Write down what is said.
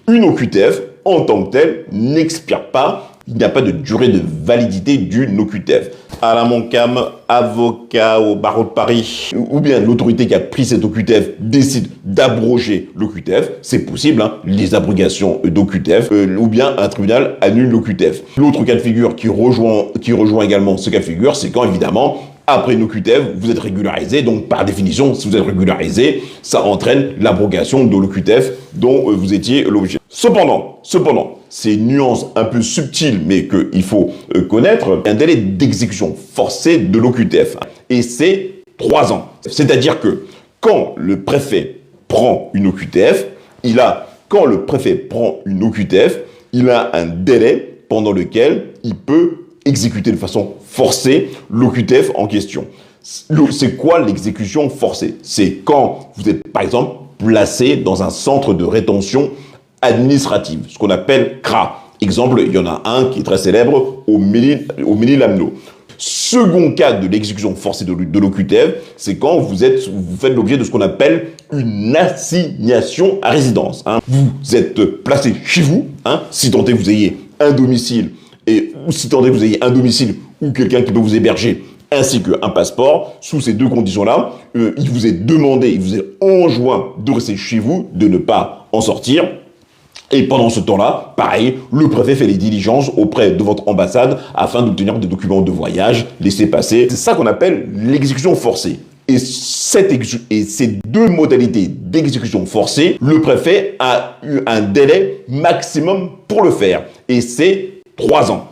Une OQTF, en tant que telle, n'expire pas. Il n'y a pas de durée de validité d'une OQTF. Alain Moncam, avocat au barreau de Paris, ou bien l'autorité qui a pris cette OQTF décide d'abroger l'OQTF, c'est possible, hein, les abrogations d'OQTF, ou bien un tribunal annule l'OQTF. L'autre cas de figure qui rejoint également ce cas de figure, c'est quand évidemment, après une OQTF, vous êtes régularisé, donc par définition, si vous êtes régularisé, ça entraîne l'abrogation de l'OQTF dont vous étiez l'objet. Cependant, c'est une nuance un peu subtile, mais qu'il faut connaître, un délai d'exécution forcée de l'OQTF. Et c'est 3 ans. C'est-à-dire que quand le préfet prend une OQTF, il a un délai pendant lequel il peut exécuter de façon forcée l'OQTF en question. C'est quoi l'exécution forcée? C'est quand vous êtes, par exemple, placé dans un centre de rétention administrative, ce qu'on appelle CRA. Exemple, il y en a un qui est très célèbre au Ménil-Lamneau. Second cas de l'exécution forcée de l'OQTF, c'est quand vous faites l'objet de ce qu'on appelle une assignation à résidence. Hein. Vous êtes placé chez vous, hein, si tant est que vous ayez un domicile, ou quelqu'un qui peut vous héberger, ainsi qu'un passeport. Sous ces deux conditions-là, il vous est enjoint de rester chez vous, de ne pas en sortir. Et pendant ce temps-là, pareil, le préfet fait les diligences auprès de votre ambassade afin d'obtenir des documents de voyage, laissez-passer. C'est ça qu'on appelle l'exécution forcée. Et ces deux modalités d'exécution forcée, le préfet a eu un délai maximum pour le faire. Et c'est 3 ans.